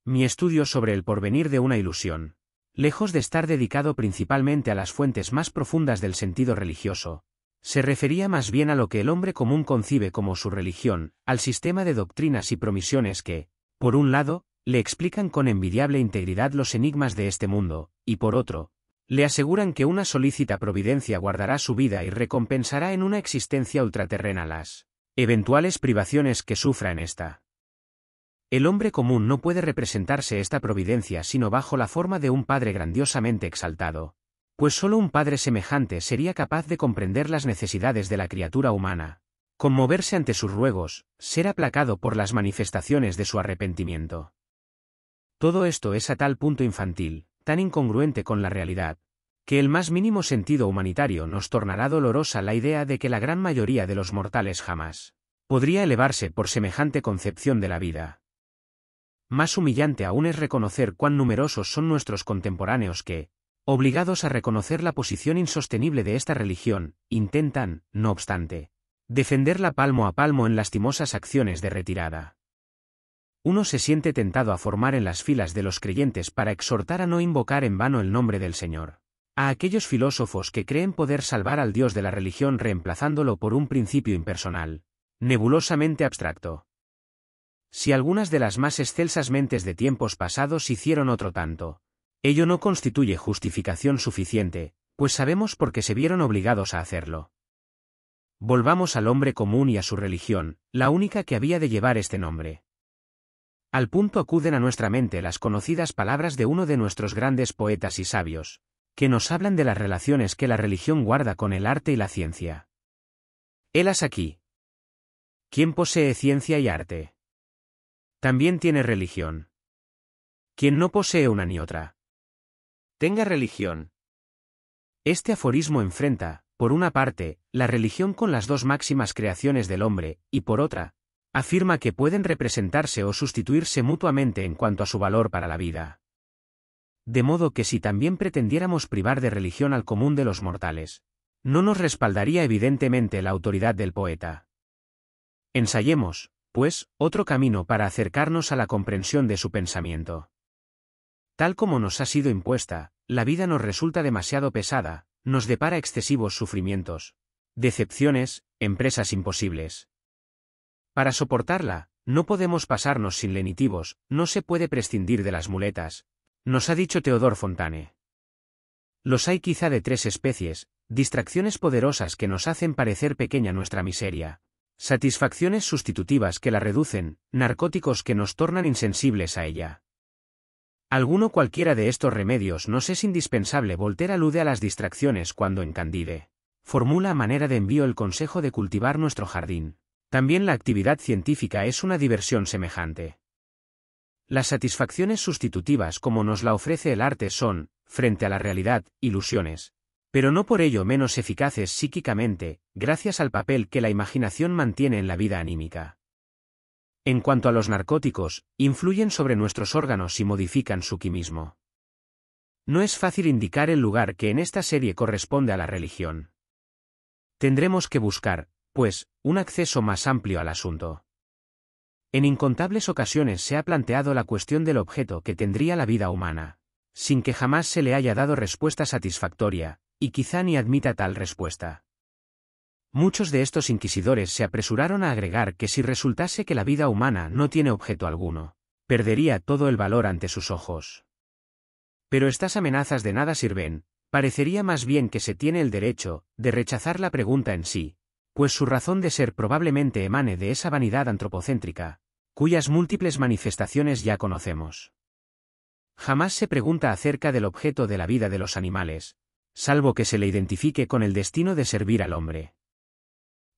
Mi estudio sobre el porvenir de una ilusión, lejos de estar dedicado principalmente a las fuentes más profundas del sentido religioso, se refería más bien a lo que el hombre común concibe como su religión, al sistema de doctrinas y promisiones que, por un lado, le explican con envidiable integridad los enigmas de este mundo, y por otro, le aseguran que una solícita providencia guardará su vida y recompensará en una existencia ultraterrena las eventuales privaciones que sufra en esta. El hombre común no puede representarse esta providencia sino bajo la forma de un Padre grandiosamente exaltado, pues solo un Padre semejante sería capaz de comprender las necesidades de la criatura humana, conmoverse ante sus ruegos, ser aplacado por las manifestaciones de su arrepentimiento. Todo esto es a tal punto infantil, tan incongruente con la realidad, que el más mínimo sentido humanitario nos tornará dolorosa la idea de que la gran mayoría de los mortales jamás podría elevarse por semejante concepción de la vida. Más humillante aún es reconocer cuán numerosos son nuestros contemporáneos que, obligados a reconocer la posición insostenible de esta religión, intentan, no obstante, defenderla palmo a palmo en lastimosas acciones de retirada. Uno se siente tentado a formar en las filas de los creyentes para exhortar a no invocar en vano el nombre del Señor, a aquellos filósofos que creen poder salvar al Dios de la religión reemplazándolo por un principio impersonal, nebulosamente abstracto. Si algunas de las más excelsas mentes de tiempos pasados hicieron otro tanto, ello no constituye justificación suficiente, pues sabemos por qué se vieron obligados a hacerlo. Volvamos al hombre común y a su religión, la única que había de llevar este nombre. Al punto acuden a nuestra mente las conocidas palabras de uno de nuestros grandes poetas y sabios, que nos hablan de las relaciones que la religión guarda con el arte y la ciencia. Helas aquí. ¿Quién posee ciencia y arte? También tiene religión. Quien no posee una ni otra, tenga religión. Este aforismo enfrenta, por una parte, la religión con las dos máximas creaciones del hombre, y por otra, afirma que pueden representarse o sustituirse mutuamente en cuanto a su valor para la vida. De modo que si también pretendiéramos privar de religión al común de los mortales, no nos respaldaría evidentemente la autoridad del poeta. Ensayemos, pues, otro camino para acercarnos a la comprensión de su pensamiento. Tal como nos ha sido impuesta, la vida nos resulta demasiado pesada, nos depara excesivos sufrimientos, decepciones, empresas imposibles. Para soportarla, no podemos pasarnos sin lenitivos, no se puede prescindir de las muletas, nos ha dicho Teodor Fontane. Los hay quizá de tres especies, distracciones poderosas que nos hacen parecer pequeña nuestra miseria, satisfacciones sustitutivas que la reducen, narcóticos que nos tornan insensibles a ella. Alguno cualquiera de estos remedios nos es indispensable. Voltaire alude a las distracciones cuando en Candide formula a manera de envío el consejo de cultivar nuestro jardín. También la actividad científica es una diversión semejante. Las satisfacciones sustitutivas como nos la ofrece el arte son, frente a la realidad, ilusiones, pero no por ello menos eficaces psíquicamente, gracias al papel que la imaginación mantiene en la vida anímica. En cuanto a los narcóticos, influyen sobre nuestros órganos y modifican su quimismo. No es fácil indicar el lugar que en esta serie corresponde a la religión. Tendremos que buscar, pues, un acceso más amplio al asunto. En incontables ocasiones se ha planteado la cuestión del objeto que tendría la vida humana, sin que jamás se le haya dado respuesta satisfactoria, y quizá ni admita tal respuesta. Muchos de estos inquisidores se apresuraron a agregar que si resultase que la vida humana no tiene objeto alguno, perdería todo el valor ante sus ojos. Pero estas amenazas de nada sirven, parecería más bien que se tiene el derecho de rechazar la pregunta en sí, pues su razón de ser probablemente emane de esa vanidad antropocéntrica, cuyas múltiples manifestaciones ya conocemos. Jamás se pregunta acerca del objeto de la vida de los animales, salvo que se le identifique con el destino de servir al hombre.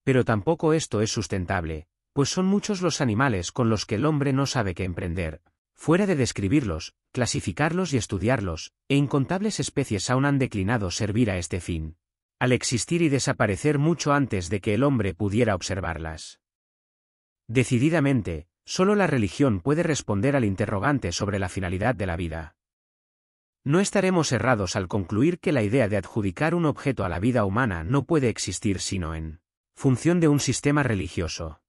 Pero tampoco esto es sustentable, pues son muchos los animales con los que el hombre no sabe qué emprender, fuera de describirlos, clasificarlos y estudiarlos, e incontables especies aún han declinado servir a este fin, al existir y desaparecer mucho antes de que el hombre pudiera observarlas. Decididamente, solo la religión puede responder al interrogante sobre la finalidad de la vida. No estaremos errados al concluir que la idea de adjudicar un objeto a la vida humana no puede existir sino en función de un sistema religioso.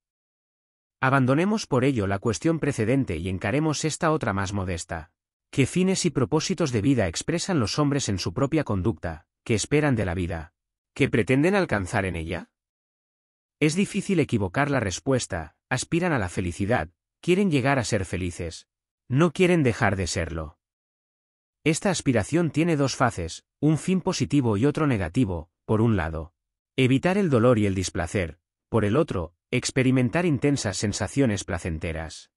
Abandonemos por ello la cuestión precedente y encaremos esta otra más modesta. ¿Qué fines y propósitos de vida expresan los hombres en su propia conducta? ¿Qué esperan de la vida? ¿Qué pretenden alcanzar en ella? Es difícil equivocar la respuesta: aspiran a la felicidad, quieren llegar a ser felices. No quieren dejar de serlo. Esta aspiración tiene dos faces, un fin positivo y otro negativo. Por un lado, evitar el dolor y el displacer; por el otro, experimentar intensas sensaciones placenteras.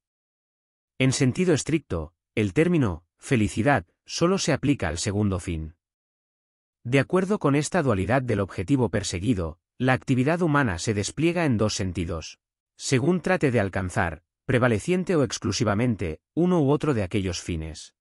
En sentido estricto, el término felicidad solo se aplica al segundo fin. De acuerdo con esta dualidad del objetivo perseguido, la actividad humana se despliega en dos sentidos, según trate de alcanzar, prevaleciente o exclusivamente, uno u otro de aquellos fines.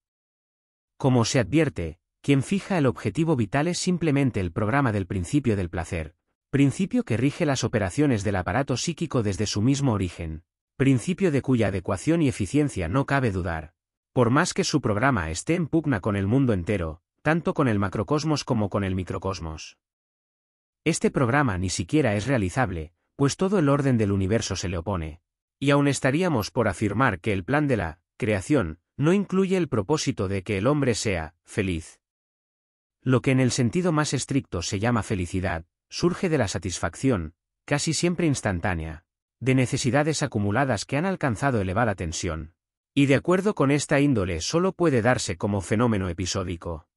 Como se advierte, quien fija el objetivo vital es simplemente el programa del principio del placer, principio que rige las operaciones del aparato psíquico desde su mismo origen, principio de cuya adecuación y eficiencia no cabe dudar, por más que su programa esté en pugna con el mundo entero, tanto con el macrocosmos como con el microcosmos. Este programa ni siquiera es realizable, pues todo el orden del universo se le opone, y aún estaríamos por afirmar que el plan de la creación no incluye el propósito de que el hombre sea feliz. Lo que en el sentido más estricto se llama felicidad, surge de la satisfacción, casi siempre instantánea, de necesidades acumuladas que han alcanzado elevada tensión, y de acuerdo con esta índole solo puede darse como fenómeno episódico.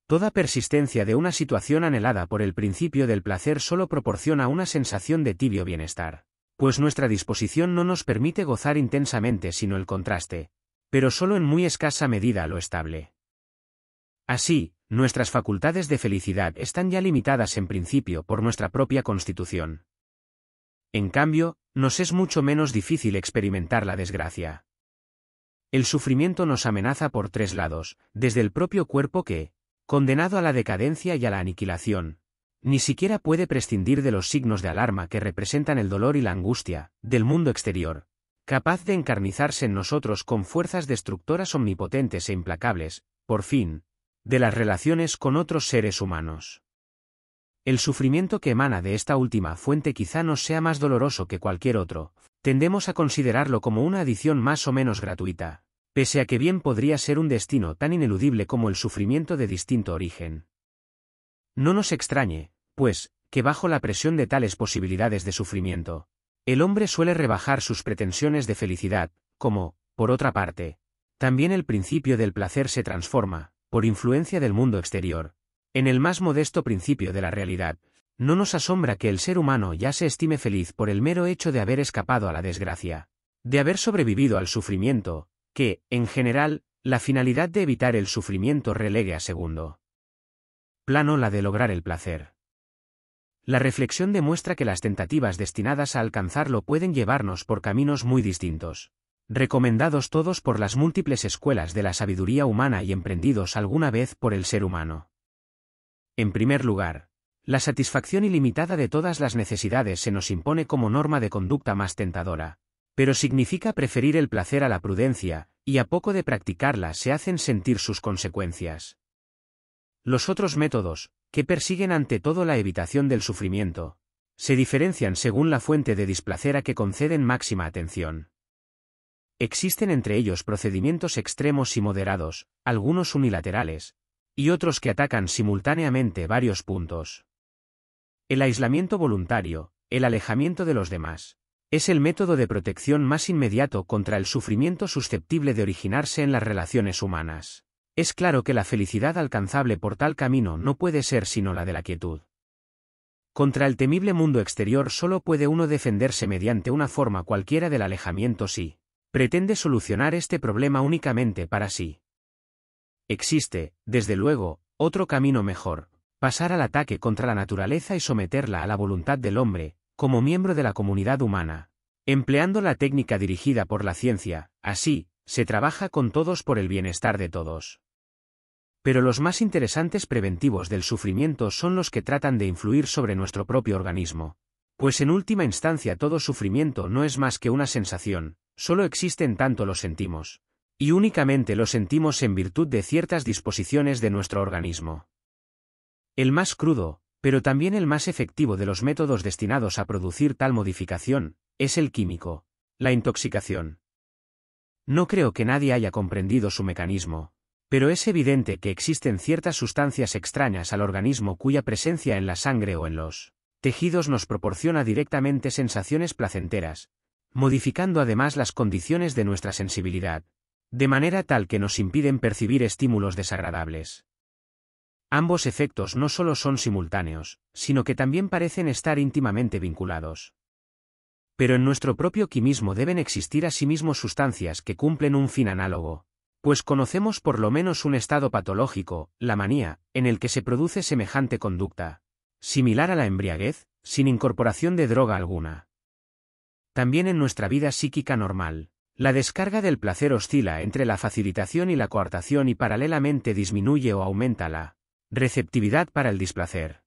Toda persistencia de una situación anhelada por el principio del placer solo proporciona una sensación de tibio bienestar, pues nuestra disposición no nos permite gozar intensamente sino el contraste, pero solo en muy escasa medida lo estable. Así, nuestras facultades de felicidad están ya limitadas en principio por nuestra propia constitución. En cambio, nos es mucho menos difícil experimentar la desgracia. El sufrimiento nos amenaza por tres lados, desde el propio cuerpo que, condenado a la decadencia y a la aniquilación, ni siquiera puede prescindir de los signos de alarma que representan el dolor y la angustia, del mundo exterior, capaz de encarnizarse en nosotros con fuerzas destructoras omnipotentes e implacables, por fin, de las relaciones con otros seres humanos. El sufrimiento que emana de esta última fuente quizá nos sea más doloroso que cualquier otro, tendemos a considerarlo como una adición más o menos gratuita, pese a que bien podría ser un destino tan ineludible como el sufrimiento de distinto origen. No nos extrañe, pues, que bajo la presión de tales posibilidades de sufrimiento, el hombre suele rebajar sus pretensiones de felicidad, como, por otra parte, también el principio del placer se transforma, por influencia del mundo exterior, en el más modesto principio de la realidad. No nos asombra que el ser humano ya se estime feliz por el mero hecho de haber escapado a la desgracia, de haber sobrevivido al sufrimiento, que, en general, la finalidad de evitar el sufrimiento relegue a segundo plano la de lograr el placer. La reflexión demuestra que las tentativas destinadas a alcanzarlo pueden llevarnos por caminos muy distintos, recomendados todos por las múltiples escuelas de la sabiduría humana y emprendidos alguna vez por el ser humano. En primer lugar, la satisfacción ilimitada de todas las necesidades se nos impone como norma de conducta más tentadora, pero significa preferir el placer a la prudencia, y a poco de practicarla se hacen sentir sus consecuencias. Los otros métodos, que persiguen ante todo la evitación del sufrimiento, se diferencian según la fuente de displacer a que conceden máxima atención. Existen entre ellos procedimientos extremos y moderados, algunos unilaterales, y otros que atacan simultáneamente varios puntos. El aislamiento voluntario, el alejamiento de los demás, es el método de protección más inmediato contra el sufrimiento susceptible de originarse en las relaciones humanas. Es claro que la felicidad alcanzable por tal camino no puede ser sino la de la quietud. Contra el temible mundo exterior solo puede uno defenderse mediante una forma cualquiera del alejamiento si pretende solucionar este problema únicamente para sí. Existe, desde luego, otro camino mejor: pasar al ataque contra la naturaleza y someterla a la voluntad del hombre, como miembro de la comunidad humana, empleando la técnica dirigida por la ciencia. Así, se trabaja con todos por el bienestar de todos. Pero los más interesantes preventivos del sufrimiento son los que tratan de influir sobre nuestro propio organismo, pues en última instancia todo sufrimiento no es más que una sensación, solo existe en tanto lo sentimos, y únicamente lo sentimos en virtud de ciertas disposiciones de nuestro organismo. El más crudo, pero también el más efectivo de los métodos destinados a producir tal modificación, es el químico, La intoxicación. No creo que nadie haya comprendido su mecanismo, pero es evidente que existen ciertas sustancias extrañas al organismo cuya presencia en la sangre o en los tejidos nos proporciona directamente sensaciones placenteras, modificando además las condiciones de nuestra sensibilidad, de manera tal que nos impiden percibir estímulos desagradables. Ambos efectos no solo son simultáneos, sino que también parecen estar íntimamente vinculados. Pero en nuestro propio quimismo deben existir asimismo sustancias que cumplen un fin análogo, pues conocemos por lo menos un estado patológico, la manía, en el que se produce semejante conducta, similar a la embriaguez, sin incorporación de droga alguna. También en nuestra vida psíquica normal, la descarga del placer oscila entre la facilitación y la coartación y paralelamente disminuye o aumenta la receptividad para el displacer.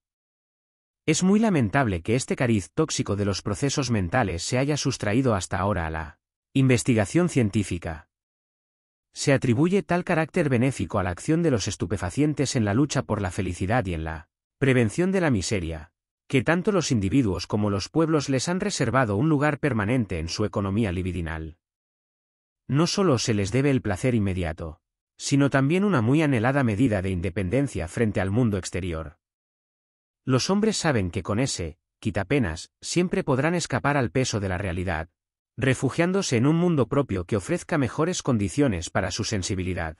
Es muy lamentable que este cariz tóxico de los procesos mentales se haya sustraído hasta ahora a la investigación científica. Se atribuye tal carácter benéfico a la acción de los estupefacientes en la lucha por la felicidad y en la prevención de la miseria, que tanto los individuos como los pueblos les han reservado un lugar permanente en su economía libidinal. No solo se les debe el placer inmediato, sino también una muy anhelada medida de independencia frente al mundo exterior. Los hombres saben que con ese quitapenas siempre podrán escapar al peso de la realidad, refugiándose en un mundo propio que ofrezca mejores condiciones para su sensibilidad.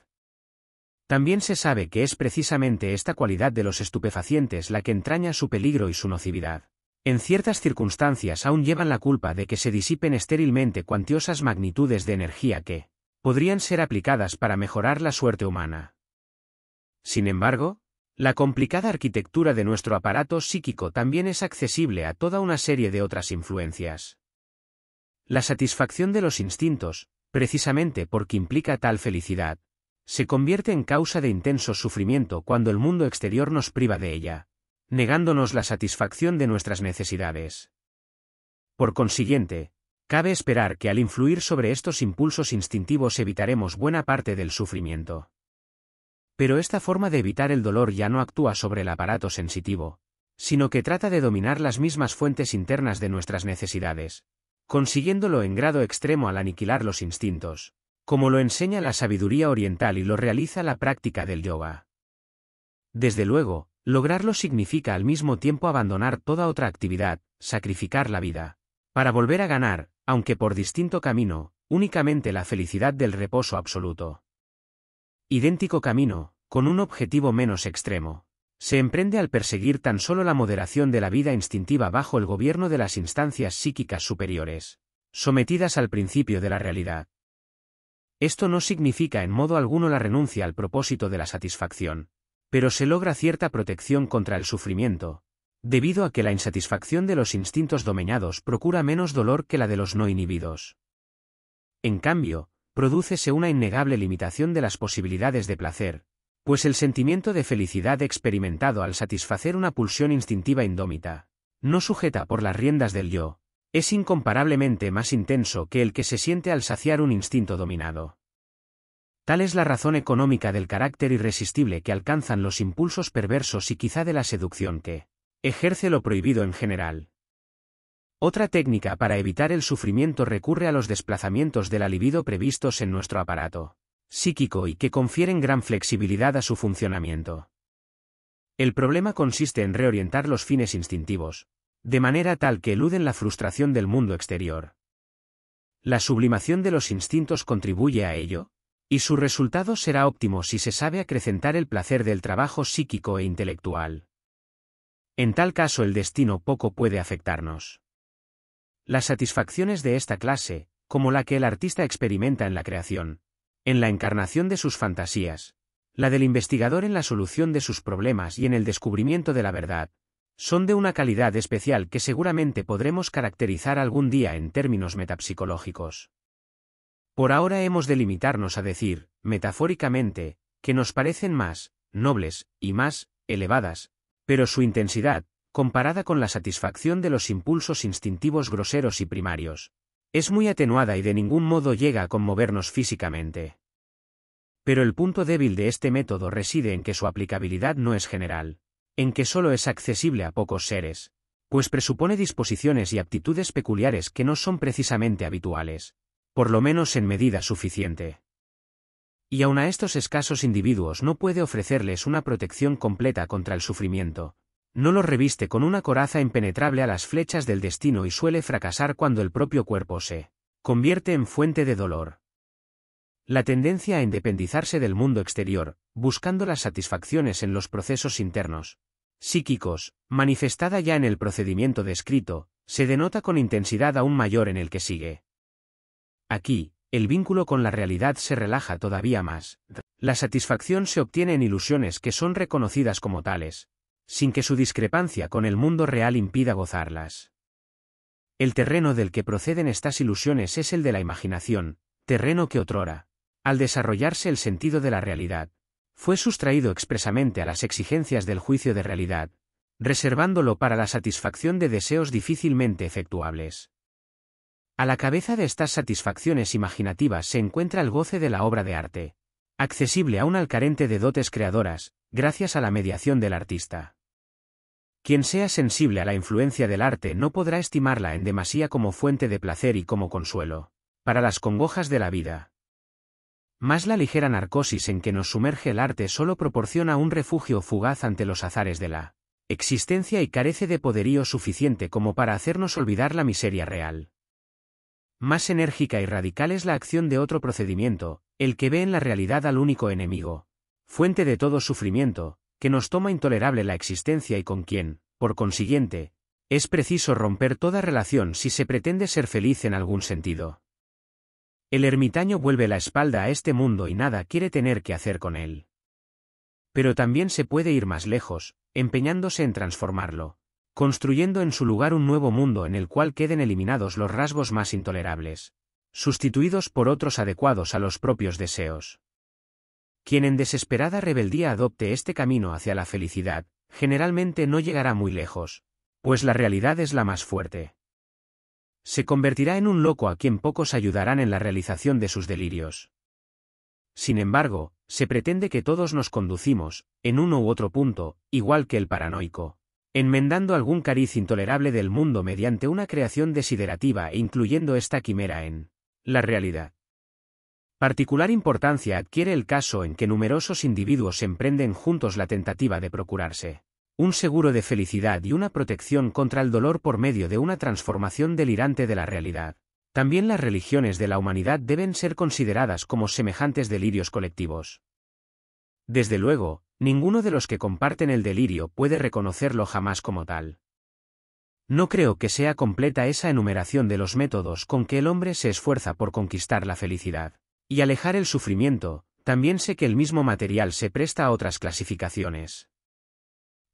También se sabe que es precisamente esta cualidad de los estupefacientes la que entraña su peligro y su nocividad. En ciertas circunstancias aún llevan la culpa de que se disipen estérilmente cuantiosas magnitudes de energía que podrían ser aplicadas para mejorar la suerte humana. Sin embargo, la complicada arquitectura de nuestro aparato psíquico también es accesible a toda una serie de otras influencias. La satisfacción de los instintos, precisamente porque implica tal felicidad, se convierte en causa de intenso sufrimiento cuando el mundo exterior nos priva de ella, negándonos la satisfacción de nuestras necesidades. Por consiguiente, cabe esperar que al influir sobre estos impulsos instintivos evitaremos buena parte del sufrimiento. Pero esta forma de evitar el dolor ya no actúa sobre el aparato sensitivo, sino que trata de dominar las mismas fuentes internas de nuestras necesidades, consiguiéndolo en grado extremo al aniquilar los instintos, como lo enseña la sabiduría oriental y lo realiza la práctica del yoga. Desde luego, lograrlo significa al mismo tiempo abandonar toda otra actividad, sacrificar la vida, para volver a ganar, aunque por distinto camino, únicamente la felicidad del reposo absoluto. Idéntico camino, con un objetivo menos extremo, se emprende al perseguir tan solo la moderación de la vida instintiva bajo el gobierno de las instancias psíquicas superiores, sometidas al principio de la realidad. Esto no significa en modo alguno la renuncia al propósito de la satisfacción, pero se logra cierta protección contra el sufrimiento, debido a que la insatisfacción de los instintos domeñados procura menos dolor que la de los no inhibidos. En cambio, prodúcese una innegable limitación de las posibilidades de placer, pues el sentimiento de felicidad experimentado al satisfacer una pulsión instintiva indómita, no sujeta por las riendas del yo, es incomparablemente más intenso que el que se siente al saciar un instinto dominado. Tal es la razón económica del carácter irresistible que alcanzan los impulsos perversos y quizá de la seducción que ejerce lo prohibido en general. Otra técnica para evitar el sufrimiento recurre a los desplazamientos de la libido previstos en nuestro aparato psíquico y que confieren gran flexibilidad a su funcionamiento. El problema consiste en reorientar los fines instintivos, de manera tal que eluden la frustración del mundo exterior. La sublimación de los instintos contribuye a ello, y su resultado será óptimo si se sabe acrecentar el placer del trabajo psíquico e intelectual. En tal caso el destino poco puede afectarnos. Las satisfacciones de esta clase, como la que el artista experimenta en la creación, en la encarnación de sus fantasías, la del investigador en la solución de sus problemas y en el descubrimiento de la verdad, son de una calidad especial que seguramente podremos caracterizar algún día en términos metapsicológicos. Por ahora hemos de limitarnos a decir, metafóricamente, que nos parecen más nobles y más elevadas, pero su intensidad, comparada con la satisfacción de los impulsos instintivos groseros y primarios, es muy atenuada y de ningún modo llega a conmovernos físicamente. Pero el punto débil de este método reside en que su aplicabilidad no es general, en que solo es accesible a pocos seres, pues presupone disposiciones y aptitudes peculiares que no son precisamente habituales, por lo menos en medida suficiente. Y aun a estos escasos individuos no puede ofrecerles una protección completa contra el sufrimiento. No los reviste con una coraza impenetrable a las flechas del destino y suele fracasar cuando el propio cuerpo se convierte en fuente de dolor. La tendencia a independizarse del mundo exterior, buscando las satisfacciones en los procesos internos, psíquicos, manifestada ya en el procedimiento descrito, se denota con intensidad aún mayor en el que sigue. Aquí, el vínculo con la realidad se relaja todavía más. La satisfacción se obtiene en ilusiones que son reconocidas como tales, sin que su discrepancia con el mundo real impida gozarlas. El terreno del que proceden estas ilusiones es el de la imaginación, terreno que otrora, al desarrollarse el sentido de la realidad, fue sustraído expresamente a las exigencias del juicio de realidad, reservándolo para la satisfacción de deseos difícilmente efectuables. A la cabeza de estas satisfacciones imaginativas se encuentra el goce de la obra de arte, accesible aún al carente de dotes creadoras, gracias a la mediación del artista. Quien sea sensible a la influencia del arte no podrá estimarla en demasía como fuente de placer y como consuelo para las congojas de la vida. Más la ligera narcosis en que nos sumerge el arte solo proporciona un refugio fugaz ante los azares de la existencia y carece de poderío suficiente como para hacernos olvidar la miseria real. Más enérgica y radical es la acción de otro procedimiento, el que ve en la realidad al único enemigo, fuente de todo sufrimiento, que nos toma intolerable la existencia y con quien, por consiguiente, es preciso romper toda relación si se pretende ser feliz en algún sentido. El ermitaño vuelve la espalda a este mundo y nada quiere tener que hacer con él. Pero también se puede ir más lejos, empeñándose en transformarlo, construyendo en su lugar un nuevo mundo en el cual queden eliminados los rasgos más intolerables, sustituidos por otros adecuados a los propios deseos. Quien en desesperada rebeldía adopte este camino hacia la felicidad, generalmente no llegará muy lejos, pues la realidad es la más fuerte. Se convertirá en un loco a quien pocos ayudarán en la realización de sus delirios. Sin embargo, se pretende que todos nos conducimos, en uno u otro punto, igual que el paranoico, enmendando algún cariz intolerable del mundo mediante una creación desiderativa e incluyendo esta quimera en la realidad. Particular importancia adquiere el caso en que numerosos individuos emprenden juntos la tentativa de procurarse un seguro de felicidad y una protección contra el dolor por medio de una transformación delirante de la realidad. También las religiones de la humanidad deben ser consideradas como semejantes delirios colectivos. Desde luego, ninguno de los que comparten el delirio puede reconocerlo jamás como tal. No creo que sea completa esa enumeración de los métodos con que el hombre se esfuerza por conquistar la felicidad y alejar el sufrimiento. También sé que el mismo material se presta a otras clasificaciones.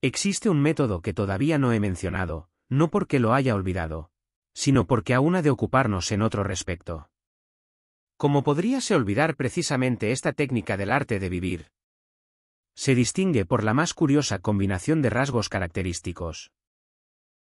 Existe un método que todavía no he mencionado, no porque lo haya olvidado, sino porque aún ha de ocuparnos en otro respecto. ¿Cómo podríase olvidar precisamente esta técnica del arte de vivir? Se distingue por la más curiosa combinación de rasgos característicos.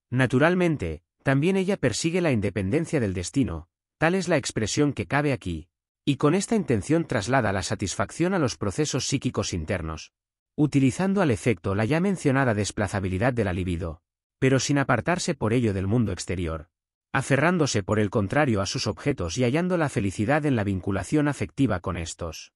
Naturalmente, también ella persigue la independencia del destino, tal es la expresión que cabe aquí, y con esta intención traslada la satisfacción a los procesos psíquicos internos, utilizando al efecto la ya mencionada desplazabilidad de la libido, pero sin apartarse por ello del mundo exterior, aferrándose por el contrario a sus objetos y hallando la felicidad en la vinculación afectiva con estos.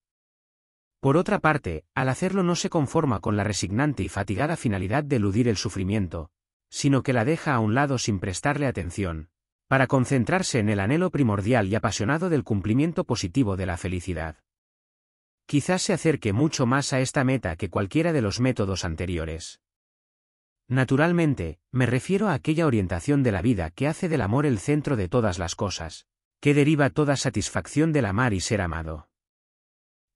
Por otra parte, al hacerlo no se conforma con la resignante y fatigada finalidad de eludir el sufrimiento, sino que la deja a un lado sin prestarle atención, para concentrarse en el anhelo primordial y apasionado del cumplimiento positivo de la felicidad. Quizás se acerque mucho más a esta meta que cualquiera de los métodos anteriores. Naturalmente, me refiero a aquella orientación de la vida que hace del amor el centro de todas las cosas, que deriva toda satisfacción del amar y ser amado.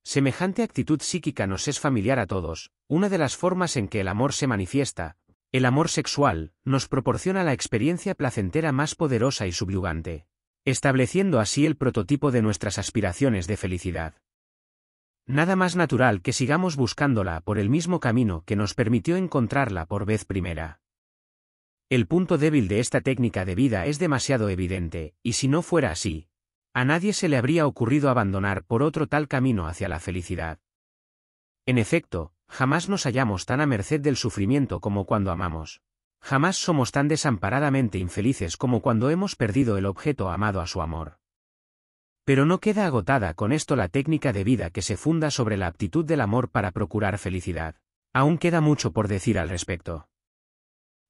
Semejante actitud psíquica nos es familiar a todos. Una de las formas en que el amor se manifiesta, el amor sexual, nos proporciona la experiencia placentera más poderosa y subyugante, estableciendo así el prototipo de nuestras aspiraciones de felicidad. Nada más natural que sigamos buscándola por el mismo camino que nos permitió encontrarla por vez primera. El punto débil de esta técnica de vida es demasiado evidente, y si no fuera así, a nadie se le habría ocurrido abandonar por otro tal camino hacia la felicidad. En efecto, jamás nos hallamos tan a merced del sufrimiento como cuando amamos. Jamás somos tan desamparadamente infelices como cuando hemos perdido el objeto amado a su amor. Pero no queda agotada con esto la técnica de vida que se funda sobre la aptitud del amor para procurar felicidad. Aún queda mucho por decir al respecto.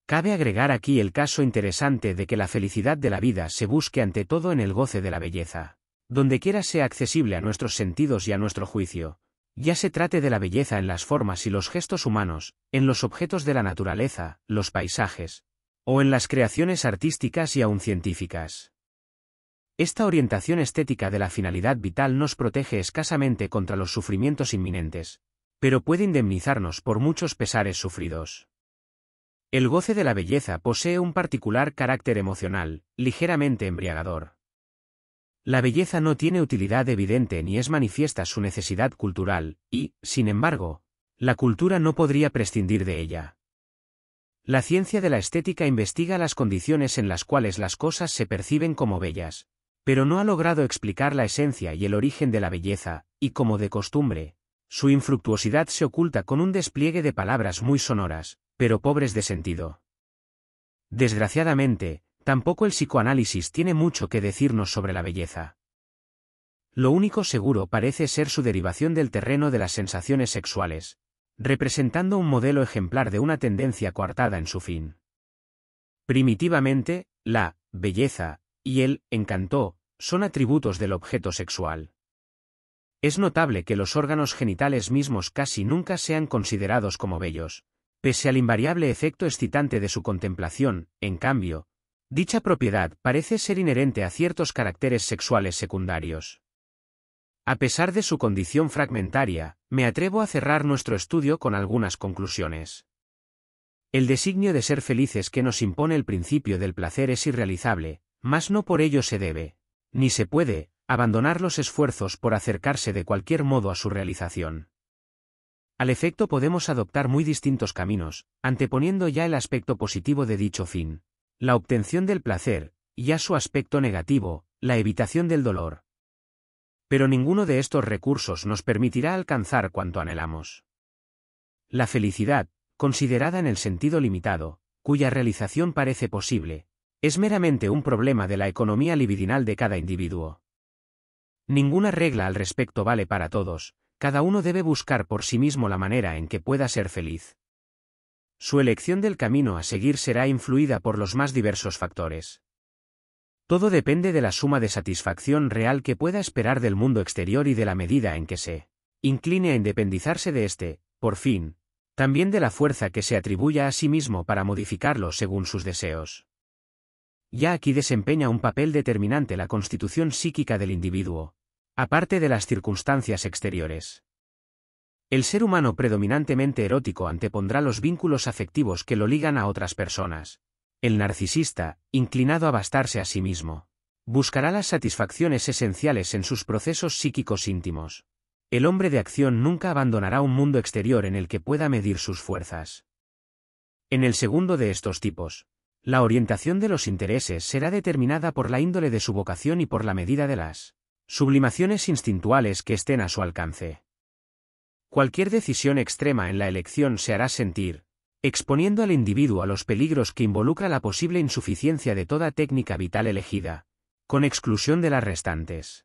Cabe agregar aquí el caso interesante de que la felicidad de la vida se busque ante todo en el goce de la belleza, dondequiera sea accesible a nuestros sentidos y a nuestro juicio, ya se trate de la belleza en las formas y los gestos humanos, en los objetos de la naturaleza, los paisajes, o en las creaciones artísticas y aún científicas. Esta orientación estética de la finalidad vital nos protege escasamente contra los sufrimientos inminentes, pero puede indemnizarnos por muchos pesares sufridos. El goce de la belleza posee un particular carácter emocional, ligeramente embriagador. La belleza no tiene utilidad evidente ni es manifiesta su necesidad cultural, y, sin embargo, la cultura no podría prescindir de ella. La ciencia de la estética investiga las condiciones en las cuales las cosas se perciben como bellas, pero no ha logrado explicar la esencia y el origen de la belleza, y como de costumbre, su infructuosidad se oculta con un despliegue de palabras muy sonoras, pero pobres de sentido. Desgraciadamente, tampoco el psicoanálisis tiene mucho que decirnos sobre la belleza. Lo único seguro parece ser su derivación del terreno de las sensaciones sexuales, representando un modelo ejemplar de una tendencia coartada en su fin. Primitivamente, la belleza y el encanto son atributos del objeto sexual. Es notable que los órganos genitales mismos casi nunca sean considerados como bellos, pese al invariable efecto excitante de su contemplación. En cambio, dicha propiedad parece ser inherente a ciertos caracteres sexuales secundarios. A pesar de su condición fragmentaria, me atrevo a cerrar nuestro estudio con algunas conclusiones. El designio de ser felices que nos impone el principio del placer es irrealizable, mas no por ello se debe, ni se puede, abandonar los esfuerzos por acercarse de cualquier modo a su realización. Al efecto podemos adoptar muy distintos caminos, anteponiendo ya el aspecto positivo de dicho fin, la obtención del placer, y a su aspecto negativo, la evitación del dolor. Pero ninguno de estos recursos nos permitirá alcanzar cuanto anhelamos. La felicidad, considerada en el sentido limitado, cuya realización parece posible, es meramente un problema de la economía libidinal de cada individuo. Ninguna regla al respecto vale para todos, cada uno debe buscar por sí mismo la manera en que pueda ser feliz. Su elección del camino a seguir será influida por los más diversos factores. Todo depende de la suma de satisfacción real que pueda esperar del mundo exterior y de la medida en que se incline a independizarse de éste, por fin, también de la fuerza que se atribuya a sí mismo para modificarlo según sus deseos. Ya aquí desempeña un papel determinante la constitución psíquica del individuo, aparte de las circunstancias exteriores. El ser humano predominantemente erótico antepondrá los vínculos afectivos que lo ligan a otras personas. El narcisista, inclinado a bastarse a sí mismo, buscará las satisfacciones esenciales en sus procesos psíquicos íntimos. El hombre de acción nunca abandonará un mundo exterior en el que pueda medir sus fuerzas. En el segundo de estos tipos, la orientación de los intereses será determinada por la índole de su vocación y por la medida de las sublimaciones instintuales que estén a su alcance. Cualquier decisión extrema en la elección se hará sentir, exponiendo al individuo a los peligros que involucra la posible insuficiencia de toda técnica vital elegida, con exclusión de las restantes.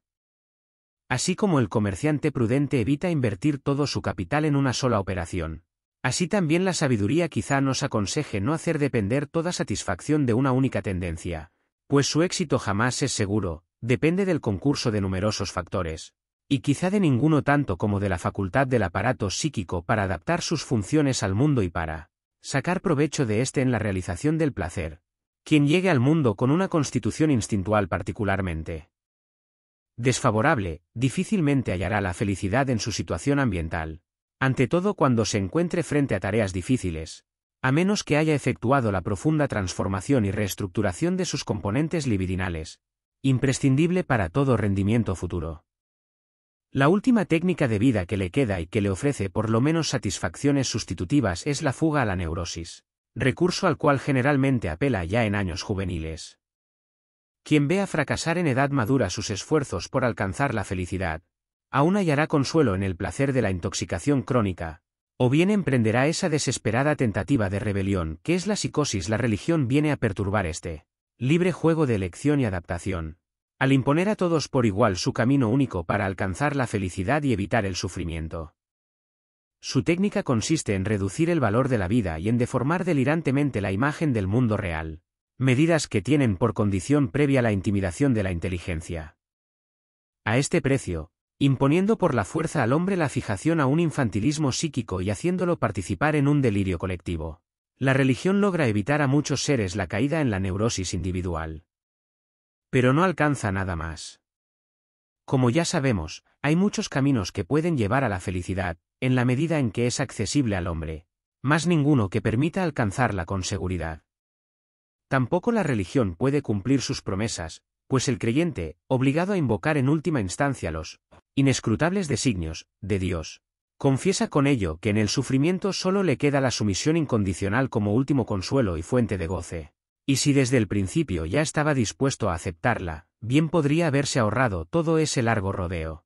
Así como el comerciante prudente evita invertir todo su capital en una sola operación, así también la sabiduría quizá nos aconseje no hacer depender toda satisfacción de una única tendencia, pues su éxito jamás es seguro, depende del concurso de numerosos factores, y quizá de ninguno tanto como de la facultad del aparato psíquico para adaptar sus funciones al mundo y para sacar provecho de éste en la realización del placer. Quien llegue al mundo con una constitución instintual particularmente desfavorable, difícilmente hallará la felicidad en su situación ambiental, ante todo cuando se encuentre frente a tareas difíciles, a menos que haya efectuado la profunda transformación y reestructuración de sus componentes libidinales, imprescindible para todo rendimiento futuro. La última técnica de vida que le queda y que le ofrece por lo menos satisfacciones sustitutivas es la fuga a la neurosis, recurso al cual generalmente apela ya en años juveniles. Quien vea fracasar en edad madura sus esfuerzos por alcanzar la felicidad, aún hallará consuelo en el placer de la intoxicación crónica, O bien emprenderá esa desesperada tentativa de rebelión que es la psicosis. La religión viene a perturbar este libre juego de elección y adaptación, al imponer a todos por igual su camino único para alcanzar la felicidad y evitar el sufrimiento. Su técnica consiste en reducir el valor de la vida y en deformar delirantemente la imagen del mundo real, medidas que tienen por condición previa la intimidación de la inteligencia. A este precio, imponiendo por la fuerza al hombre la fijación a un infantilismo psíquico y haciéndolo participar en un delirio colectivo, la religión logra evitar a muchos seres la caída en la neurosis individual. Pero no alcanza nada más. Como ya sabemos, hay muchos caminos que pueden llevar a la felicidad, en la medida en que es accesible al hombre, mas ninguno que permita alcanzarla con seguridad. Tampoco la religión puede cumplir sus promesas, pues el creyente, obligado a invocar en última instancia los inescrutables designios de Dios, confiesa con ello que en el sufrimiento solo le queda la sumisión incondicional como último consuelo y fuente de goce. Y si desde el principio ya estaba dispuesto a aceptarla, bien podría haberse ahorrado todo ese largo rodeo.